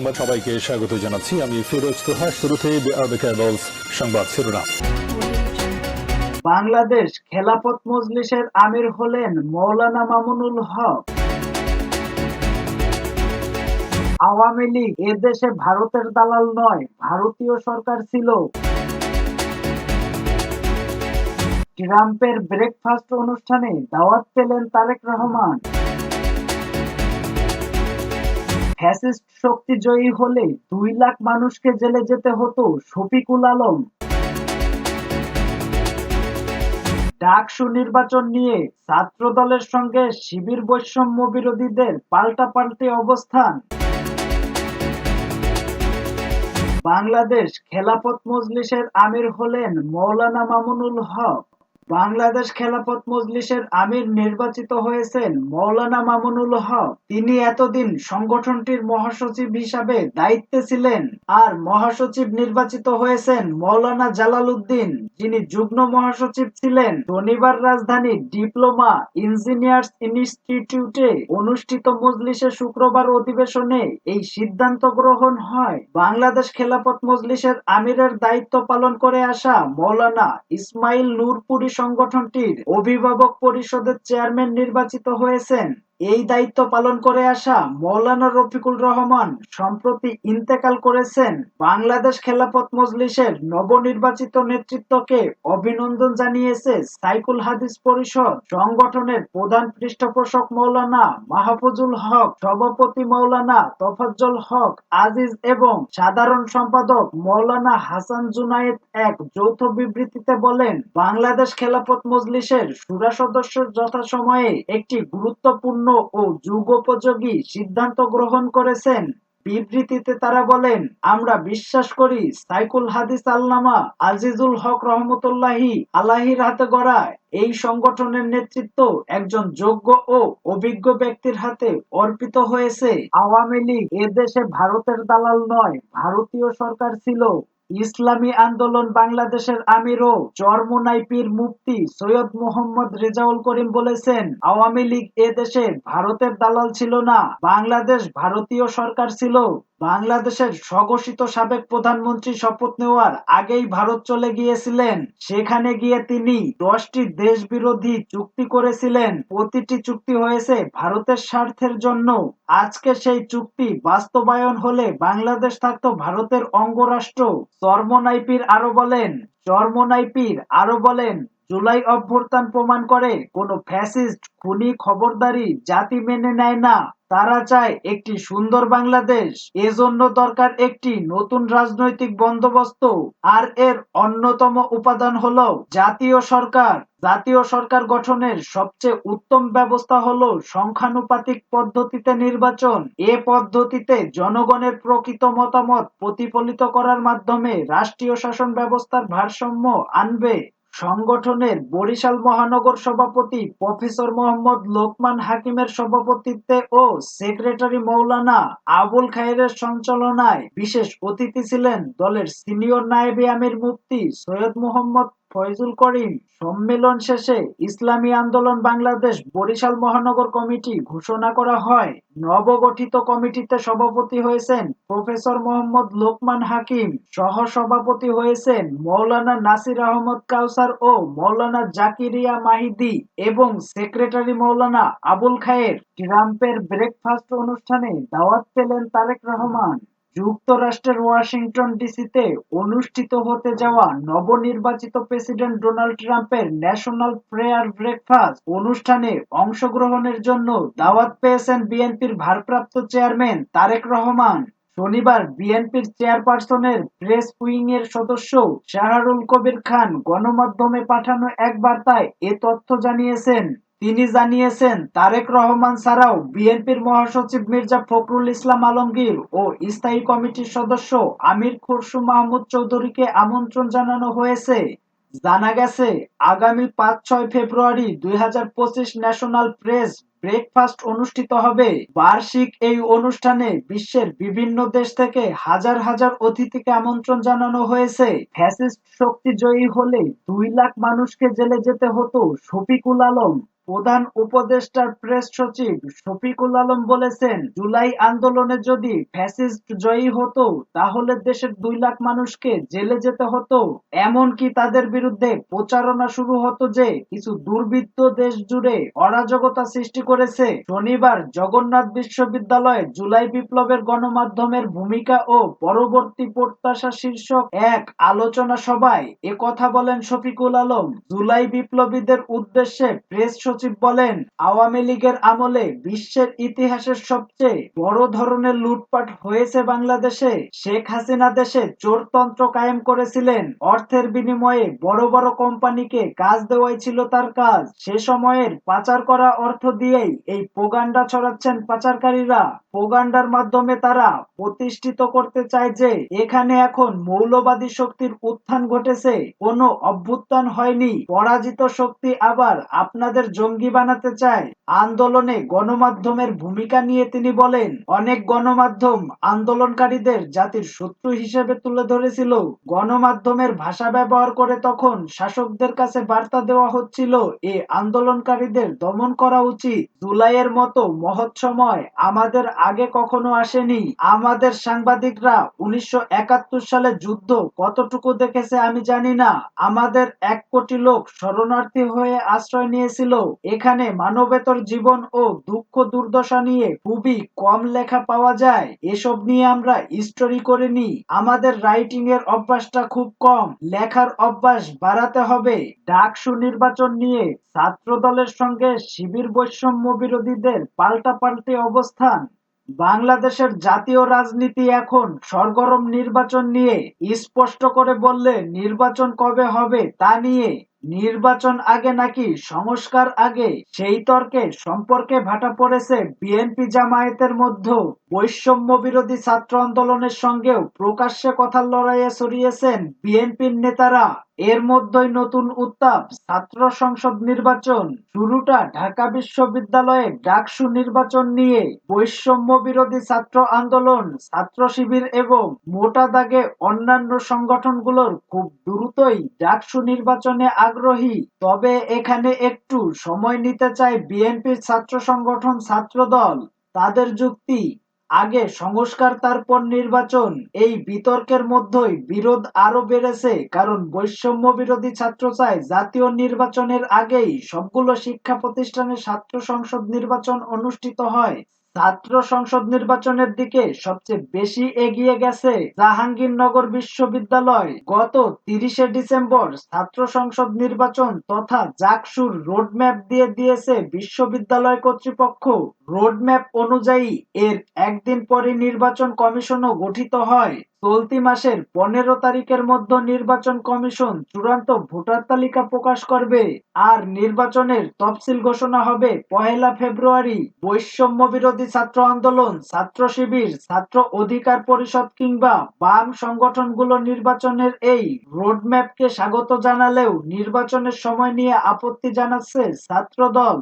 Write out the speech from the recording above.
সংবাদ সবাইকে স্বাগত জানাচ্ছি। আমি ফিরোজ তোহা। শুরুতেই সংবাদ শিরোনাম। বাংলাদেশ খেলাফত মজলিসের আমির হলেন মৌলানা মামুনুল হক। আওয়ামী লীগ এদেশে ভারতের দালাল নয়, ভারতীয় সরকার ছিল। ট্রাম্পের ব্রেকফাস্ট অনুষ্ঠানে দাওয়াত পেলেন তারেক রহমান। ফ্যাসিস্ট শক্তি জয়ী হলে 2 লাখ মানুষকে জেলে যেতে হতো, শফিকুল আলম। ডাকসু নির্বাচন নিয়ে ছাত্রদলের সঙ্গে শিবির বৈষম্য বিরোধীদের পাল্টাপাল্টি অবস্থান। বাংলাদেশ খেলাফত মজলিসের আমির হলেন মৌলানা মামুনুল হক। বাংলাদেশ খেলাফত মজলিসের আমির নির্বাচিত হয়েছেন মৌলানা মামুনুল হক। তিনি এতদিন সংগঠনটির মহাসচিব হিসাবে দায়িত্বে ছিলেন। আর মহাসচিব নির্বাচিত হয়েছেন মৌলানা জালাল উদ্দিন, যিনি যুগ্ম মহাসচিব ছিলেন। শনিবার রাজধানীর ডিপ্লোমা ইঞ্জিনিয়ার্স ইনস্টিটিউটে অনুষ্ঠিত মজলিসে শুক্রবার অধিবেশনে এই সিদ্ধান্ত গ্রহণ হয়। বাংলাদেশ খেলাফত মজলিসের আমিরের দায়িত্ব পালন করে আসা মৌলানা ইসমাইল নূরপুরী সংগঠনটির অভিভাবক পরিষদের চেয়ারম্যান নির্বাচিত হয়েছেন। এই দায়িত্ব পালন করে আসা মৌলানা রফিকুল রহমান সম্প্রতি ইন্তেকাল করেছেন। বাংলাদেশ খেলাফত মজলিসের নবনির্বাচিত নেতৃত্বকে অভিনন্দন জানিয়েছে সাইকুল হাদিস পরিষদ। সংগঠনের প্রধান পৃষ্ঠপোষক মৌলানা মাহফুজুল হক, সভাপতি মৌলানা তোফাজ্জল হক আজিজ এবং সাধারণ সম্পাদক মৌলানা হাসান জুনায়েদ এক যৌথ বিবৃতিতে বলেন, বাংলাদেশ খেলাফত মজলিসের শুরা সদস্য যথাসময়ে একটি গুরুত্বপূর্ণ ও যুগোপযোগী সিদ্ধান্ত গ্রহণ করেছেন। বিবৃতিতে তারা বলেন, আমরা বিশ্বাস করি সাইকুল হাদিস আল্লামা আজিজুল হক রহমতুল্লাহি আলাহির হাতে গড়া এই সংগঠনের নেতৃত্ব একজন যোগ্য ও অভিজ্ঞ ব্যক্তির হাতে অর্পিত হয়েছে। আওয়ামী লীগ এদেশে ভারতের দালাল নয়, ভারতীয় সরকার ছিল। ইসলামী আন্দোলন বাংলাদেশের আমির ও চরমোনাই পীর মুফতি সৈয়দ মোহাম্মদ রেজাউল করিম বলেছেন, আওয়ামী লীগ এদেশে ভারতের দালাল ছিল না, বাংলাদেশ ভারতীয় সরকার ছিল। বাংলাদেশের স্বঘোষিত সাবেক প্রধানমন্ত্রী শপথ নেওয়ার আগেই ভারত চলে গিয়েছিলেন। সেখানে গিয়ে তিনি 10টি দেশ বিরোধী চুক্তি করেছিলেন। প্রতিটি চুক্তি হয়েছে ভারতের স্বার্থের জন্য। আজকে সেই চুক্তি বাস্তবায়ন হলে বাংলাদেশ থাকতো ভারতের অঙ্গরাষ্ট্র। চরমোনাই পীর আরো বলেন, জুলাই অভ্যুত্থান প্রমাণ করে কোন ফ্যাসিস্ট খুনি খবরদারি জাতি মেনে নেয় না। তারা চায় একটি সুন্দর বাংলাদেশ। এজন্য দরকার একটি নতুন রাজনৈতিক বন্দোবস্ত। আর এর অন্যতম উপাদান হলো জাতীয় সরকার। জাতীয় সরকার গঠনের সবচেয়ে উত্তম ব্যবস্থা হলো সংখ্যানুপাতিক পদ্ধতিতে নির্বাচন। এ পদ্ধতিতে জনগণের প্রকৃত মতামত প্রতিফলিত করার মাধ্যমে রাষ্ট্রীয় শাসন ব্যবস্থার ভারসাম্য আনবে। সংগঠনের বরিশাল মহানগর সভাপতি প্রফেসর মোহাম্মদ লোকমান হাকিমের সভাপতিত্বে ও সেক্রেটারি মৌলানা আবুল খায়েরের সঞ্চালনায় বিশেষ অতিথি ছিলেন দলের সিনিয়র নায়েবে আমির মুফতি সৈয়দ মোহাম্মদ ফয়জুল করিম। সম্মেলন শেষে ইসলামী আন্দোলন বাংলাদেশ বরিশাল মহানগর কমিটি ঘোষণা করা হয়। নবগঠিত কমিটিতে সভাপতি হয়েছেন প্রফেসর মোহাম্মদ লোকমান হাকিম, সহ-সভাপতি হয়েছেন মৌলানা নাসির আহমদ কাউসার ও মৌলানা জাকিরিয়া মাহিদি এবং সেক্রেটারি মৌলানা আবুল খায়ের। ট্রাম্পের ব্রেকফাস্ট অনুষ্ঠানে দাওয়াত পেলেন তারেক রহমান। যুক্তরাষ্ট্রের ওয়াশিংটন ডিসিতে অনুষ্ঠিত হতে যাওয়া নবনির্বাচিত প্রেসিডেন্ট ডোনাল্ড ট্রাম্পের ন্যাশনাল প্রেয়ার ব্রেকফাস্ট অনুষ্ঠানে অংশগ্রহণের জন্য দাওয়াত পেয়েছেন বিএনপির ভারপ্রাপ্ত চেয়ারম্যান তারেক রহমান। শনিবার বিএনপির চেয়ারপারসনের প্রেস উইং এর সদস্য শাহরুল কবির খান গণমাধ্যমে পাঠানো এক বার্তায় এ তথ্য জানিয়েছেন। তিনি জানিয়েছেন, তারেক রহমান ছাড়াও বিএনপির মহাসচিব মির্জা ফখরুল ইসলাম আলমগীর ও স্থায়ী কমিটির সদস্য আমির খসরু মাহমুদ চৌধুরীকে আমন্ত্রণ জানানো হয়েছে। জানা গেছে, আগামী 5-6 ফেব্রুয়ারি 2025 ন্যাশনাল প্রেস ব্রেকফাস্ট অনুষ্ঠিত হবে। বার্ষিক এই অনুষ্ঠানে বিশ্বের বিভিন্ন দেশ থেকে হাজার হাজার অতিথিকে আমন্ত্রণ জানানো হয়েছে। ফ্যাসিস্ট শক্তি জয়ী হলে 2 লাখ মানুষকে জেলে যেতে হতো, শফিকুল আলম। প্রধান উপদেষ্টার প্রেস সচিব শফিকুল আলম বলেছেন, জুলাই আন্দোলনে যদি ফ্যাসিস্ট জয়ী হতো তাহলে দেশের 2 লাখ মানুষকে জেলে যেতে হতো, এমনকি তাদের বিরুদ্ধে প্রচারণা শুরু হতো যে কিছু দুর্বৃত্ত দেশ জুড়ে অরাজকতা সৃষ্টি করেছে। শনিবার জগন্নাথ বিশ্ববিদ্যালয়ে জুলাই বিপ্লবের গণমাধ্যমের ভূমিকা ও পরবর্তী প্রত্যাশা শীর্ষক এক আলোচনা সভায় একথা বলেন শফিকুল আলম। জুলাই বিপ্লবীদের উদ্দেশ্যে প্রেস সচিব বলেন, আওয়ামী লীগের আমলে বিশ্বের ইতিহাসের সবচেয়ে বড় ধরনের লুটপাট হয়েছে বাংলাদেশে। শেখ হাসিনা দেশে চোরতন্ত্র কায়েম করেছিলেন। অর্থের বিনিময়ে বড় বড় কোম্পানিকে কাজ দেওয়াই ছিল তার কাজ। সে সময়ের পাচার করা অর্থ দিয়েই এই প্রোপাগান্ডা ছড়াচ্ছেন পাচারকারীরা। প্রোপাগান্ডার মাধ্যমে তারা প্রতিষ্ঠিত করতে চায় যে এখানে এখন মৌলবাদী শক্তির উত্থান ঘটেছে, কোনো অভ্যুত্থান হয়নি। পরাজিত শক্তি আবার আপনাদের জঙ্গি বানাতে চায়। আন্দোলনে গণমাধ্যমের ভূমিকা নিয়ে তিনি বলেন, অনেক গণমাধ্যম আন্দোলনকারীদের জাতির শত্রু হিসেবে তুলে ধরেছিল। গণমাধ্যমের ভাষা ব্যবহার করে তখন শাসকদের কাছে বার্তা দেওয়া হচ্ছিল এই আন্দোলনকারীদের দমন করা উচিত। জুলাইয়ের মতো মহৎ সময় আমাদের আগে কখনো আসেনি। আমাদের সাংবাদিকরা 1971 সালে যুদ্ধ কতটুকু দেখেছে আমি জানি না। আমাদের 1 কোটি লোক শরণার্থী হয়ে আশ্রয় নিয়েছিল। এখানে মানবেতর জীবন ও দুঃখ দুর্দশা নিয়ে খুবই কম লেখা পাওয়া যায়। এসব নিয়ে আমরা স্টোরি করিনি। আমাদের রাইটিং এর অভ্যাসটা খুব কম। লেখার অভ্যাস বাড়াতে হবে। ডাকসু নির্বাচন নিয়ে ছাত্রদলের সঙ্গে শিবির বৈষম্য বিরোধীদের পাল্টাপাল্টি অবস্থান। বাংলাদেশের জাতীয় রাজনীতি এখন সরগরম নির্বাচন নিয়ে। স্পষ্ট করে বললে নির্বাচন কবে হবে তা নিয়ে। নির্বাচন আগে নাকি সংস্কার আগে, সেই তর্কে সম্পর্কে ভাটা পড়েছে বিএনপি জামায়াতের মধ্যে। বৈষম্য বিরোধী ছাত্র আন্দোলনের সঙ্গেও প্রকাশ্যে কথার লড়াইয়ে ছড়িয়েছেন বিএনপির নেতারা। এর মধ্যেই নতুন উত্তাপ ছাত্র সংসদ নির্বাচন। শুরুটা ঢাকা বিশ্ববিদ্যালয়ে ডাকসু নির্বাচন নিয়ে। বৈষম্য বিরোধী ছাত্র আন্দোলন, ছাত্র শিবির এবং মোটা দাগে অন্যান্য সংগঠনগুলোর খুব দ্রুতই ডাকসু নির্বাচনে আগ্রহী। তবে এখানে একটু সময় নিতে চায় বিএনপির ছাত্র সংগঠন ছাত্রদল। তাদের যুক্তি, আগে সংস্কার তারপর নির্বাচন। এই বিতর্কের মধ্যেই বিরোধ আরো বেড়েছে, কারণ বৈষম্য বিরোধী ছাত্র চায় জাতীয় নির্বাচনের আগেই সবগুলো শিক্ষা প্রতিষ্ঠানে ছাত্র সংসদ নির্বাচন অনুষ্ঠিত হয়। ছাত্র সংসদ নির্বাচনের দিকে সবচেয়ে বেশি এগিয়ে গেছে জাহাঙ্গীরনগর বিশ্ববিদ্যালয়। গত 30শে ডিসেম্বর ছাত্র সংসদ নির্বাচন তথা জাকসুর রোডম্যাপ দিয়ে দিয়েছে বিশ্ববিদ্যালয় কর্তৃপক্ষ। রোডম্যাপ অনুযায়ী এর একদিন পরই নির্বাচন কমিশনও গঠিত হয়। চলতি মাসের 15 তারিখের মধ্যে নির্বাচন কমিশন চূড়ান্ত ভোটার তালিকা প্রকাশ করবে। আর নির্বাচনের তফসিল ঘোষণা হবে 1 ফেব্রুয়ারি। বৈষম্য বিরোধী ছাত্র আন্দোলন, ছাত্র শিবির, ছাত্র অধিকার পরিষদ কিংবা বাম সংগঠনগুলো নির্বাচনের এই রোডম্যাপকে স্বাগত জানালেও নির্বাচনের সময় নিয়ে আপত্তি জানাচ্ছে ছাত্রদল।